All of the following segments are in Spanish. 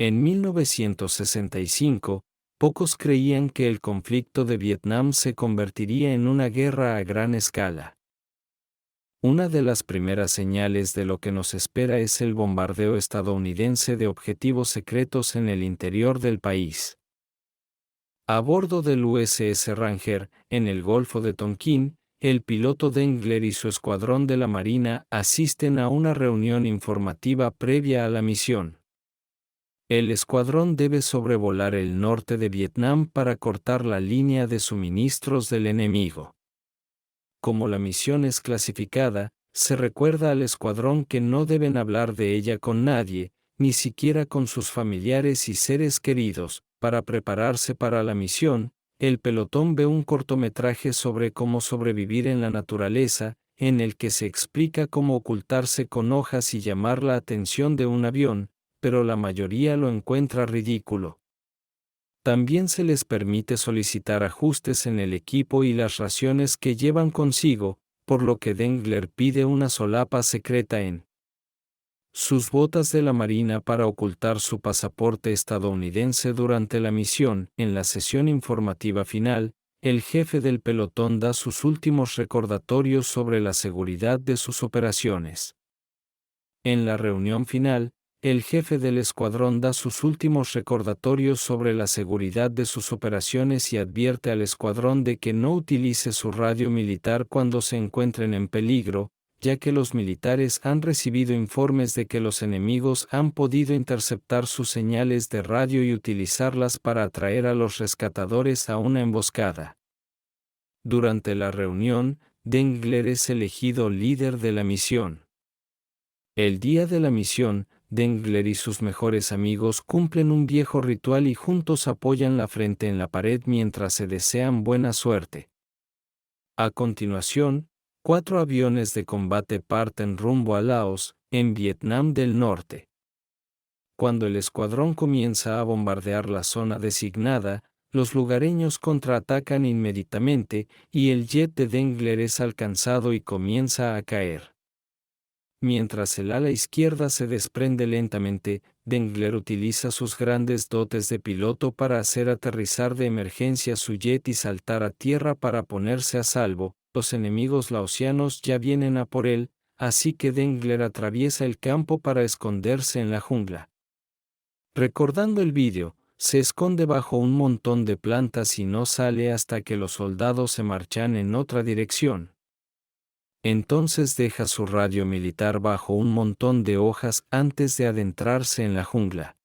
En 1965, pocos creían que el conflicto de Vietnam se convertiría en una guerra a gran escala. Una de las primeras señales de lo que nos espera es el bombardeo estadounidense de objetivos secretos en el interior del país. A bordo del USS Ranger, en el Golfo de Tonkin, el piloto Dengler y su escuadrón de la Marina asisten a una reunión informativa previa a la misión. El escuadrón debe sobrevolar el norte de Vietnam para cortar la línea de suministros del enemigo. Como la misión es clasificada, se recuerda al escuadrón que no deben hablar de ella con nadie, ni siquiera con sus familiares y seres queridos. Para prepararse para la misión, el pelotón ve un cortometraje sobre cómo sobrevivir en la naturaleza, en el que se explica cómo ocultarse con hojas y llamar la atención de un avión, pero la mayoría lo encuentra ridículo. También se les permite solicitar ajustes en el equipo y las raciones que llevan consigo, por lo que Dengler pide una solapa secreta en sus botas de la Marina para ocultar su pasaporte estadounidense durante la misión. En la sesión informativa final, el jefe del pelotón da sus últimos recordatorios sobre la seguridad de sus operaciones. En la reunión final, el jefe del escuadrón da sus últimos recordatorios sobre la seguridad de sus operaciones y advierte al escuadrón de que no utilice su radio militar cuando se encuentren en peligro, ya que los militares han recibido informes de que los enemigos han podido interceptar sus señales de radio y utilizarlas para atraer a los rescatadores a una emboscada. Durante la reunión, Dengler es elegido líder de la misión. El día de la misión, Dengler y sus mejores amigos cumplen un viejo ritual y juntos apoyan la frente en la pared mientras se desean buena suerte. A continuación, 4 aviones de combate parten rumbo a Laos, en Vietnam del Norte. Cuando el escuadrón comienza a bombardear la zona designada, los lugareños contraatacan inmediatamente y el jet de Dengler es alcanzado y comienza a caer. Mientras el ala izquierda se desprende lentamente, Dengler utiliza sus grandes dotes de piloto para hacer aterrizar de emergencia su jet y saltar a tierra para ponerse a salvo. Los enemigos laosianos ya vienen a por él, así que Dengler atraviesa el campo para esconderse en la jungla. Recordando el vídeo, se esconde bajo un montón de plantas y no sale hasta que los soldados se marchan en otra dirección. Entonces deja su radio militar bajo un montón de hojas antes de adentrarse en la jungla.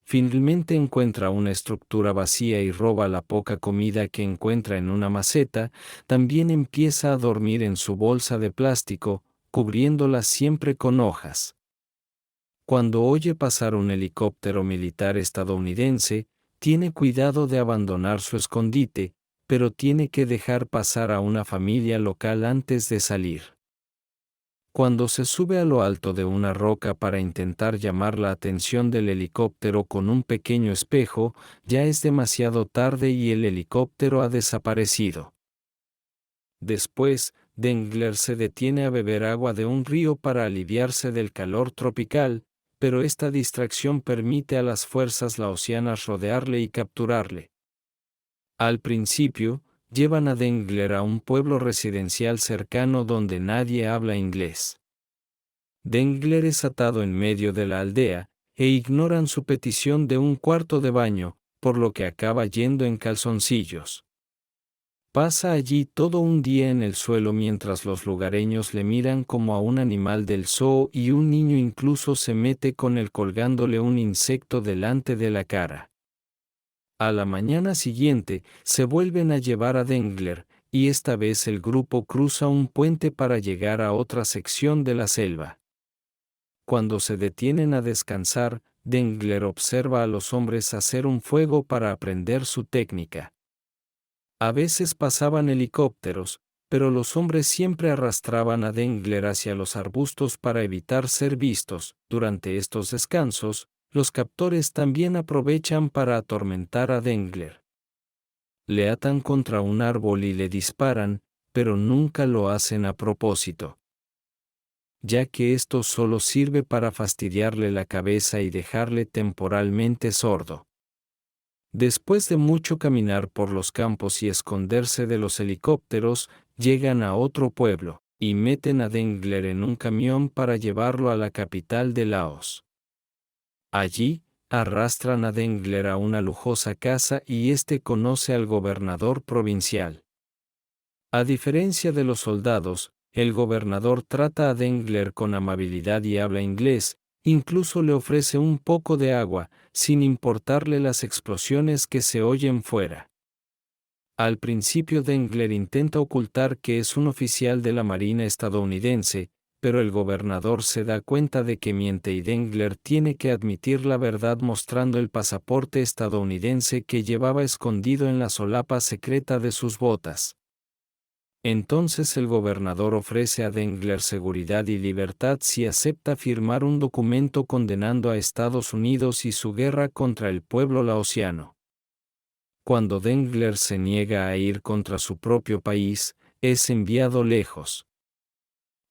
Finalmente encuentra una estructura vacía y roba la poca comida que encuentra en una maceta. También empieza a dormir en su bolsa de plástico, cubriéndola siempre con hojas. Cuando oye pasar un helicóptero militar estadounidense, tiene cuidado de abandonar su escondite, pero tiene que dejar pasar a una familia local antes de salir. Cuando se sube a lo alto de una roca para intentar llamar la atención del helicóptero con un pequeño espejo, ya es demasiado tarde y el helicóptero ha desaparecido. Después, Dengler se detiene a beber agua de un río para aliviarse del calor tropical, pero esta distracción permite a las fuerzas laosianas rodearle y capturarle. Al principio, llevan a Dengler a un pueblo residencial cercano donde nadie habla inglés. Dengler es atado en medio de la aldea, e ignoran su petición de un cuarto de baño, por lo que acaba yendo en calzoncillos. Pasa allí todo un día en el suelo mientras los lugareños le miran como a un animal del zoo y un niño incluso se mete con él colgándole un insecto delante de la cara. A la mañana siguiente, se vuelven a llevar a Dengler, y esta vez el grupo cruza un puente para llegar a otra sección de la selva. Cuando se detienen a descansar, Dengler observa a los hombres hacer un fuego para aprender su técnica. A veces pasaban helicópteros, pero los hombres siempre arrastraban a Dengler hacia los arbustos para evitar ser vistos. Durante estos descansos, los captores también aprovechan para atormentar a Dengler. Le atan contra un árbol y le disparan, pero nunca lo hacen a propósito. ya que esto solo sirve para fastidiarle la cabeza y dejarle temporalmente sordo. Después de mucho caminar por los campos y esconderse de los helicópteros, llegan a otro pueblo, y meten a Dengler en un camión para llevarlo a la capital de Laos. Allí, arrastran a Dengler a una lujosa casa y éste conoce al gobernador provincial. A diferencia de los soldados, el gobernador trata a Dengler con amabilidad y habla inglés, incluso le ofrece un poco de agua, sin importarle las explosiones que se oyen fuera. Al principio Dengler intenta ocultar que es un oficial de la Marina estadounidense, pero el gobernador se da cuenta de que miente y Dengler tiene que admitir la verdad mostrando el pasaporte estadounidense que llevaba escondido en la solapa secreta de sus botas. Entonces el gobernador ofrece a Dengler seguridad y libertad si acepta firmar un documento condenando a Estados Unidos y su guerra contra el pueblo laosiano. Cuando Dengler se niega a ir contra su propio país, es enviado lejos.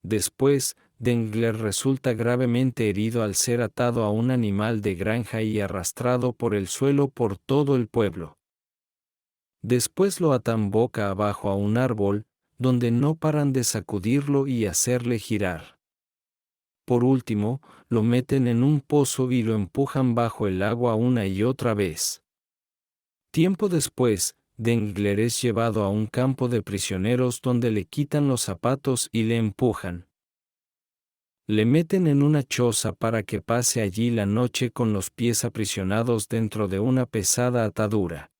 Después, Dengler resulta gravemente herido al ser atado a un animal de granja y arrastrado por el suelo por todo el pueblo. Después lo atan boca abajo a un árbol, donde no paran de sacudirlo y hacerle girar. Por último, lo meten en un pozo y lo empujan bajo el agua una y otra vez. Tiempo después, Dengler es llevado a un campo de prisioneros donde le quitan los zapatos y le empujan. Le meten en una choza para que pase allí la noche con los pies aprisionados dentro de una pesada atadura.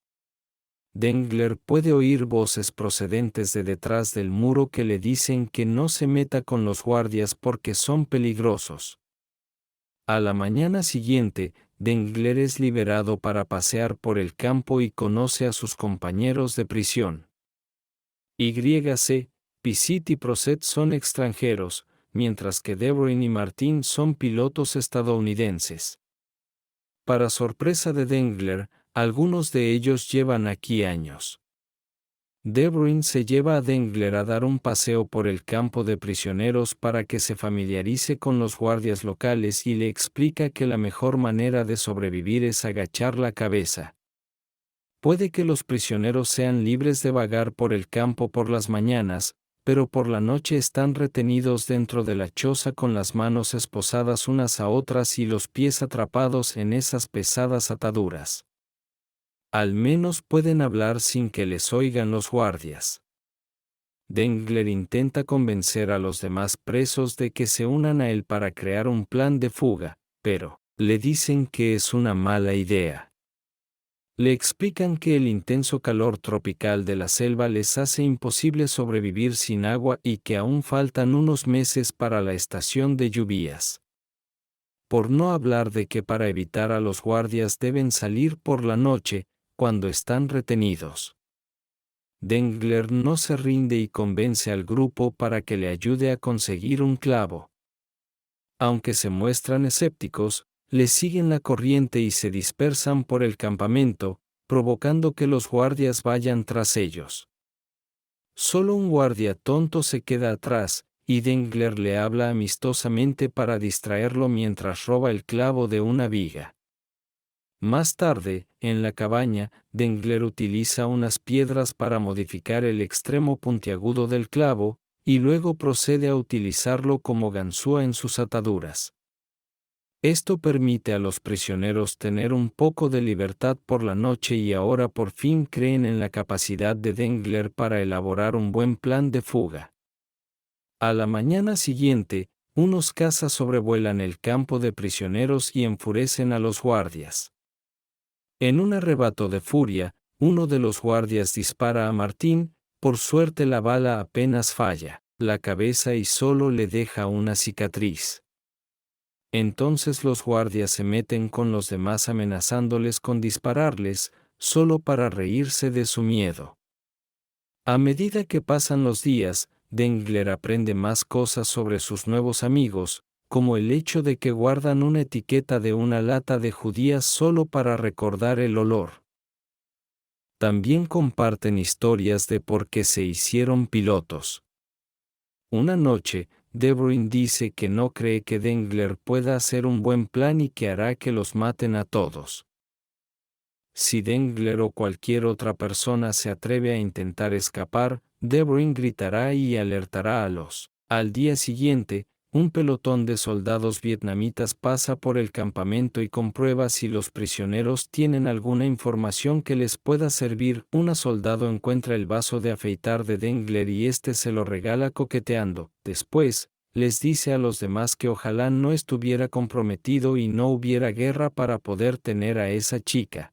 Dengler puede oír voces procedentes de detrás del muro que le dicen que no se meta con los guardias porque son peligrosos. A la mañana siguiente, Dengler es liberado para pasear por el campo y conoce a sus compañeros de prisión. YC, Pisit y Proset son extranjeros, mientras que Debroin y Martin son pilotos estadounidenses. Para sorpresa de Dengler, algunos de ellos llevan aquí años. Debroin se lleva a Dengler a dar un paseo por el campo de prisioneros para que se familiarice con los guardias locales y le explica que la mejor manera de sobrevivir es agachar la cabeza. Puede que los prisioneros sean libres de vagar por el campo por las mañanas, pero por la noche están retenidos dentro de la choza con las manos esposadas unas a otras y los pies atrapados en esas pesadas ataduras. Al menos pueden hablar sin que les oigan los guardias. Dengler intenta convencer a los demás presos de que se unan a él para crear un plan de fuga, pero le dicen que es una mala idea. Le explican que el intenso calor tropical de la selva les hace imposible sobrevivir sin agua y que aún faltan unos meses para la estación de lluvias. Por no hablar de que para evitar a los guardias deben salir por la noche, cuando están retenidos. Dengler no se rinde y convence al grupo para que le ayude a conseguir un clavo. Aunque se muestran escépticos, le siguen la corriente y se dispersan por el campamento, provocando que los guardias vayan tras ellos. Solo un guardia tonto se queda atrás, y Dengler le habla amistosamente para distraerlo mientras roba el clavo de una viga. Más tarde, en la cabaña, Dengler utiliza unas piedras para modificar el extremo puntiagudo del clavo, y luego procede a utilizarlo como ganzúa en sus ataduras. Esto permite a los prisioneros tener un poco de libertad por la noche y ahora por fin creen en la capacidad de Dengler para elaborar un buen plan de fuga. A la mañana siguiente, unos cazas sobrevuelan el campo de prisioneros y enfurecen a los guardias. En un arrebato de furia, uno de los guardias dispara a Martín, por suerte la bala apenas falla la cabeza y solo le deja una cicatriz. Entonces los guardias se meten con los demás amenazándoles con dispararles, solo para reírse de su miedo. A medida que pasan los días, Dengler aprende más cosas sobre sus nuevos amigos, como el hecho de que guardan una etiqueta de una lata de judías solo para recordar el olor. También comparten historias de por qué se hicieron pilotos. Una noche, De Bruyn dice que no cree que Dengler pueda hacer un buen plan y que hará que los maten a todos. Si Dengler o cualquier otra persona se atreve a intentar escapar, De Bruyn gritará y alertará a los. Al día siguiente, un pelotón de soldados vietnamitas pasa por el campamento y comprueba si los prisioneros tienen alguna información que les pueda servir. Un soldado encuentra el vaso de afeitar de Dengler y este se lo regala coqueteando. Después, les dice a los demás que ojalá no estuviera comprometido y no hubiera guerra para poder tener a esa chica.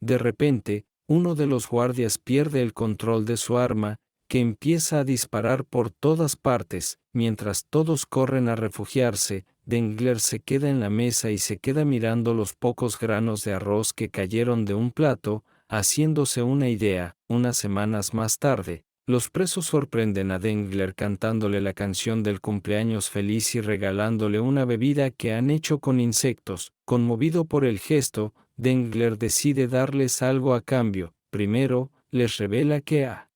De repente, uno de los guardias pierde el control de su arma, que empieza a disparar por todas partes. Mientras todos corren a refugiarse, Dengler se queda en la mesa y se queda mirando los pocos granos de arroz que cayeron de un plato, haciéndose una idea. Unas semanas más tarde, los presos sorprenden a Dengler cantándole la canción del cumpleaños feliz y regalándole una bebida que han hecho con insectos. Conmovido por el gesto, Dengler decide darles algo a cambio. Primero, les revela que ha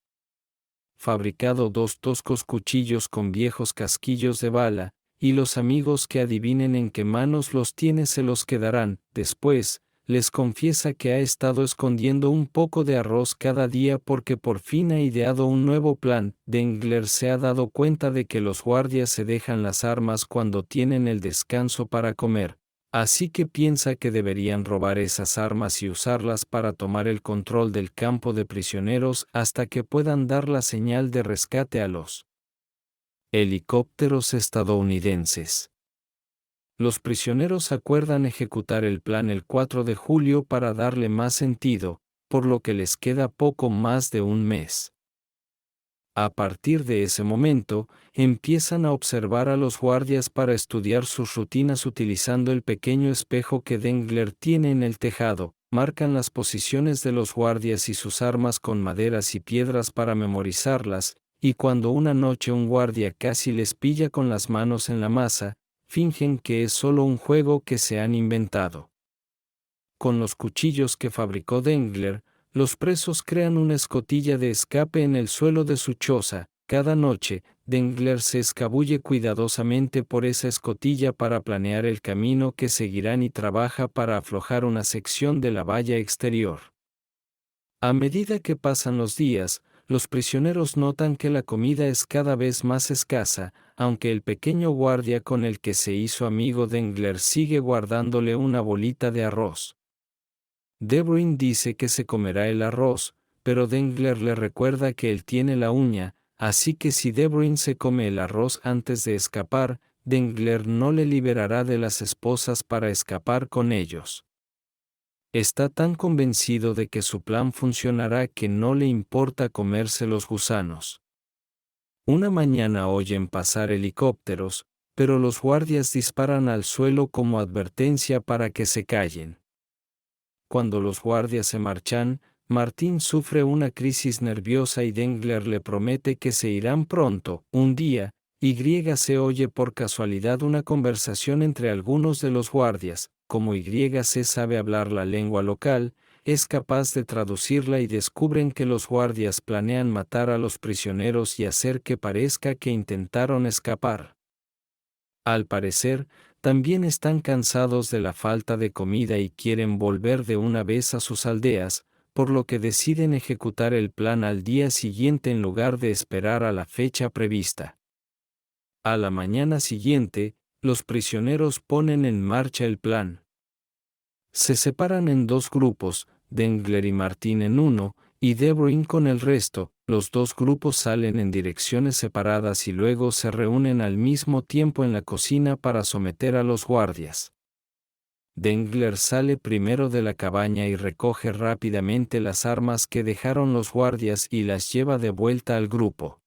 fabricado 2 toscos cuchillos con viejos casquillos de bala, y los amigos que adivinen en qué manos los tiene se los quedarán. Después, les confiesa que ha estado escondiendo un poco de arroz cada día porque por fin ha ideado un nuevo plan. Dengler se ha dado cuenta de que los guardias se dejan las armas cuando tienen el descanso para comer. Así que piensa que deberían robar esas armas y usarlas para tomar el control del campo de prisioneros hasta que puedan dar la señal de rescate a los helicópteros estadounidenses. Los prisioneros acuerdan ejecutar el plan el 4 de julio para darle más sentido, por lo que les queda poco más de un mes. A partir de ese momento, empiezan a observar a los guardias para estudiar sus rutinas utilizando el pequeño espejo que Dengler tiene en el tejado. Marcan las posiciones de los guardias y sus armas con maderas y piedras para memorizarlas, y cuando una noche un guardia casi les pilla con las manos en la masa, fingen que es solo un juego que se han inventado. Con los cuchillos que fabricó Dengler, los presos crean una escotilla de escape en el suelo de su choza. Cada noche, Dengler se escabulle cuidadosamente por esa escotilla para planear el camino que seguirán y trabaja para aflojar una sección de la valla exterior. A medida que pasan los días, los prisioneros notan que la comida es cada vez más escasa, aunque el pequeño guardia con el que se hizo amigo Dengler sigue guardándole una bolita de arroz. De Bruyn dice que se comerá el arroz, pero Dengler le recuerda que él tiene la uña, así que si De Bruyn se come el arroz antes de escapar, Dengler no le liberará de las esposas para escapar con ellos. Está tan convencido de que su plan funcionará que no le importa comerse los gusanos. Una mañana oyen pasar helicópteros, pero los guardias disparan al suelo como advertencia para que se callen. Cuando los guardias se marchan, Martín sufre una crisis nerviosa y Dengler le promete que se irán pronto. Un día, se oye por casualidad una conversación entre algunos de los guardias. Como se sabe hablar la lengua local, es capaz de traducirla y descubren que los guardias planean matar a los prisioneros y hacer que parezca que intentaron escapar. Al parecer, también están cansados de la falta de comida y quieren volver de una vez a sus aldeas, por lo que deciden ejecutar el plan al día siguiente en lugar de esperar a la fecha prevista. A la mañana siguiente, los prisioneros ponen en marcha el plan. Se separan en 2 grupos, Dengler y Martín en uno, y De Bruyn con el resto. Los 2 grupos salen en direcciones separadas y luego se reúnen al mismo tiempo en la cocina para someter a los guardias. Dengler sale primero de la cabaña y recoge rápidamente las armas que dejaron los guardias y las lleva de vuelta al grupo.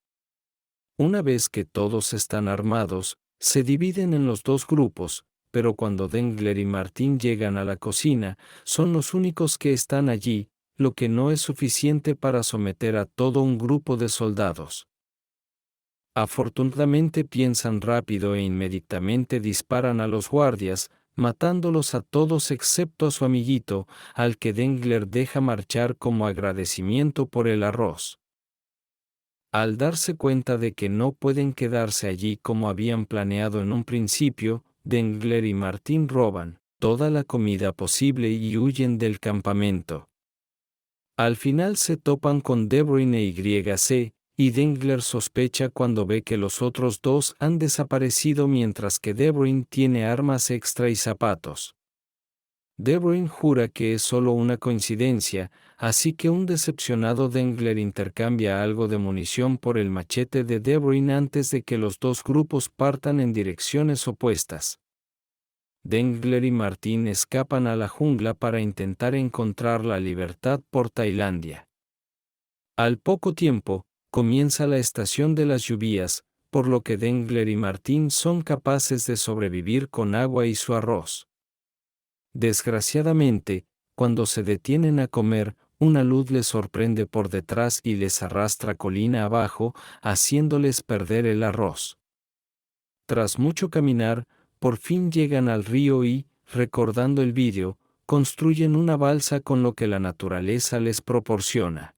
Una vez que todos están armados, se dividen en los 2 grupos, pero cuando Dengler y Martín llegan a la cocina, son los únicos que están allí, lo que no es suficiente para someter a todo un grupo de soldados. Afortunadamente piensan rápido e inmediatamente disparan a los guardias, matándolos a todos excepto a su amiguito, al que Dengler deja marchar como agradecimiento por el arroz. Al darse cuenta de que no pueden quedarse allí como habían planeado en un principio, Dengler y Martin roban toda la comida posible y huyen del campamento. Al final se topan con De Bruyne y YC, y Dengler sospecha cuando ve que los otros dos han desaparecido mientras que De Bruyne tiene armas extra y zapatos. De Bruyne jura que es solo una coincidencia, así que un decepcionado Dengler intercambia algo de munición por el machete de De Bruyne antes de que los dos grupos partan en direcciones opuestas. Dengler y Martin escapan a la jungla para intentar encontrar la libertad por Tailandia. Al poco tiempo, comienza la estación de las lluvias, por lo que Dengler y Martin son capaces de sobrevivir con agua y su arroz. Desgraciadamente, cuando se detienen a comer, una luz les sorprende por detrás y les arrastra colina abajo, haciéndoles perder el arroz. Tras mucho caminar, por fin llegan al río y, recordando el vídeo, construyen una balsa con lo que la naturaleza les proporciona.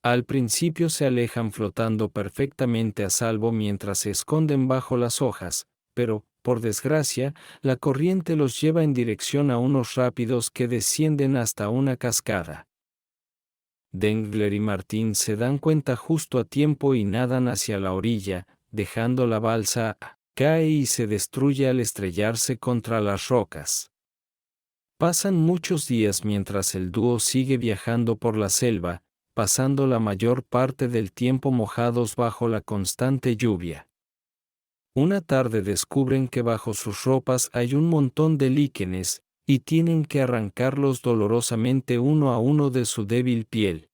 Al principio se alejan flotando perfectamente a salvo mientras se esconden bajo las hojas, pero, por desgracia, la corriente los lleva en dirección a unos rápidos que descienden hasta una cascada. Dengler y Martin se dan cuenta justo a tiempo y nadan hacia la orilla, dejando la balsa, cae y se destruye al estrellarse contra las rocas. Pasan muchos días mientras el dúo sigue viajando por la selva, pasando la mayor parte del tiempo mojados bajo la constante lluvia. Una tarde descubren que bajo sus ropas hay un montón de líquenes, y tienen que arrancarlos dolorosamente uno a uno de su débil piel.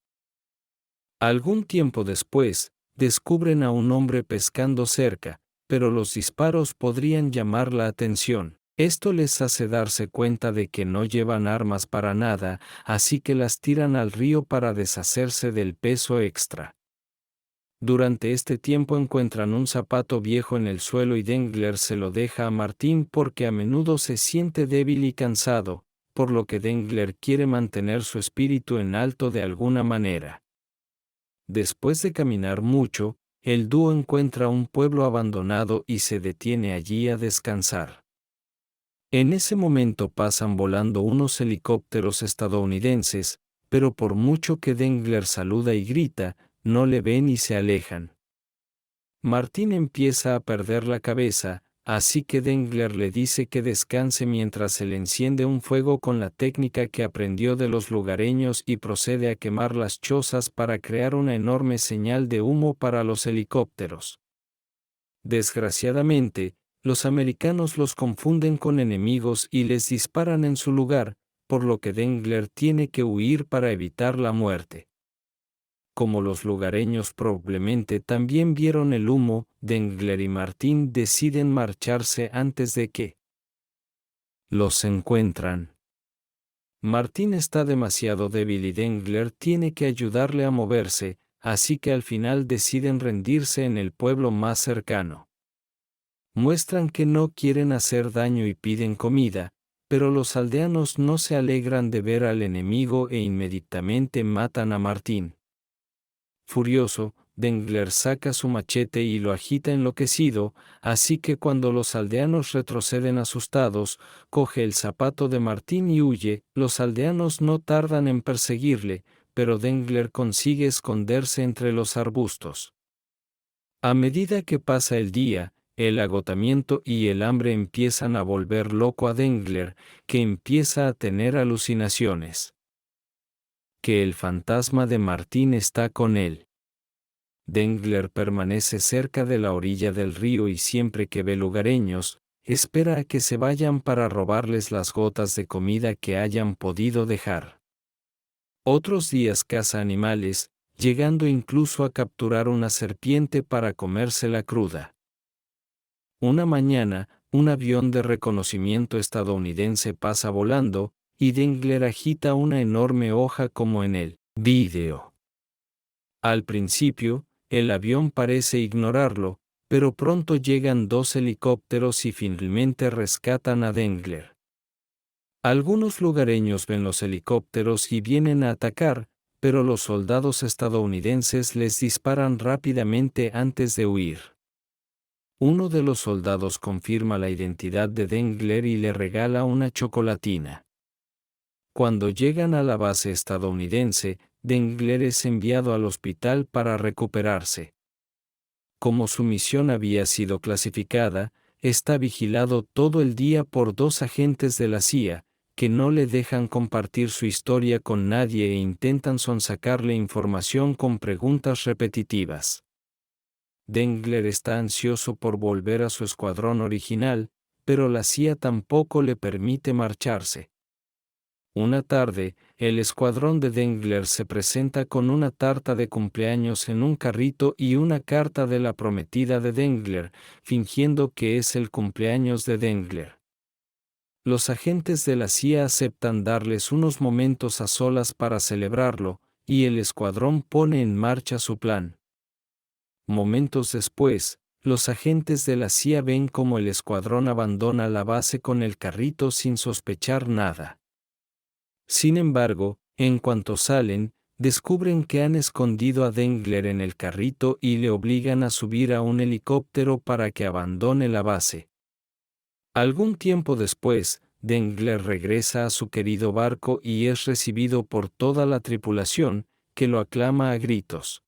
Algún tiempo después, descubren a un hombre pescando cerca, pero los disparos podrían llamar la atención. Esto les hace darse cuenta de que no llevan armas para nada, así que las tiran al río para deshacerse del peso extra. Durante este tiempo encuentran un zapato viejo en el suelo y Dengler se lo deja a Martin porque a menudo se siente débil y cansado, por lo que Dengler quiere mantener su espíritu en alto de alguna manera. Después de caminar mucho, el dúo encuentra un pueblo abandonado y se detiene allí a descansar. En ese momento pasan volando unos helicópteros estadounidenses, pero por mucho que Dengler saluda y grita, no le ven y se alejan. Martin empieza a perder la cabeza, así que Dengler le dice que descanse mientras se le enciende un fuego con la técnica que aprendió de los lugareños y procede a quemar las chozas para crear una enorme señal de humo para los helicópteros. Desgraciadamente, los americanos los confunden con enemigos y les disparan en su lugar, por lo que Dengler tiene que huir para evitar la muerte. Como los lugareños probablemente también vieron el humo, Dengler y Martin deciden marcharse antes de que los encuentran. Martin está demasiado débil y Dengler tiene que ayudarle a moverse, así que al final deciden rendirse en el pueblo más cercano. Muestran que no quieren hacer daño y piden comida, pero los aldeanos no se alegran de ver al enemigo e inmediatamente matan a Martin. Furioso, Dengler saca su machete y lo agita enloquecido, así que cuando los aldeanos retroceden asustados, coge el zapato de Martin y huye. Los aldeanos no tardan en perseguirle, pero Dengler consigue esconderse entre los arbustos. A medida que pasa el día, el agotamiento y el hambre empiezan a volver loco a Dengler, que empieza a tener alucinaciones. Que el fantasma de Martin está con él. Dengler permanece cerca de la orilla del río y siempre que ve lugareños, espera a que se vayan para robarles las gotas de comida que hayan podido dejar. Otros días caza animales, llegando incluso a capturar una serpiente para comérsela cruda. Una mañana, un avión de reconocimiento estadounidense pasa volando, y Dengler agita una enorme hoja como en el vídeo. Al principio, el avión parece ignorarlo, pero pronto llegan dos helicópteros y finalmente rescatan a Dengler. Algunos lugareños ven los helicópteros y vienen a atacar, pero los soldados estadounidenses les disparan rápidamente antes de huir. Uno de los soldados confirma la identidad de Dengler y le regala una chocolatina. Cuando llegan a la base estadounidense, Dengler es enviado al hospital para recuperarse. Como su misión había sido clasificada, está vigilado todo el día por 2 agentes de la CIA, que no le dejan compartir su historia con nadie e intentan sonsacarle información con preguntas repetitivas. Dengler está ansioso por volver a su escuadrón original, pero la CIA tampoco le permite marcharse. Una tarde, el escuadrón de Dengler se presenta con una tarta de cumpleaños en un carrito y una carta de la prometida de Dengler, fingiendo que es el cumpleaños de Dengler. Los agentes de la CIA aceptan darles unos momentos a solas para celebrarlo, y el escuadrón pone en marcha su plan. Momentos después, los agentes de la CIA ven cómo el escuadrón abandona la base con el carrito sin sospechar nada. Sin embargo, en cuanto salen, descubren que han escondido a Dengler en el carrito y le obligan a subir a un helicóptero para que abandone la base. Algún tiempo después, Dengler regresa a su querido barco y es recibido por toda la tripulación, que lo aclama a gritos.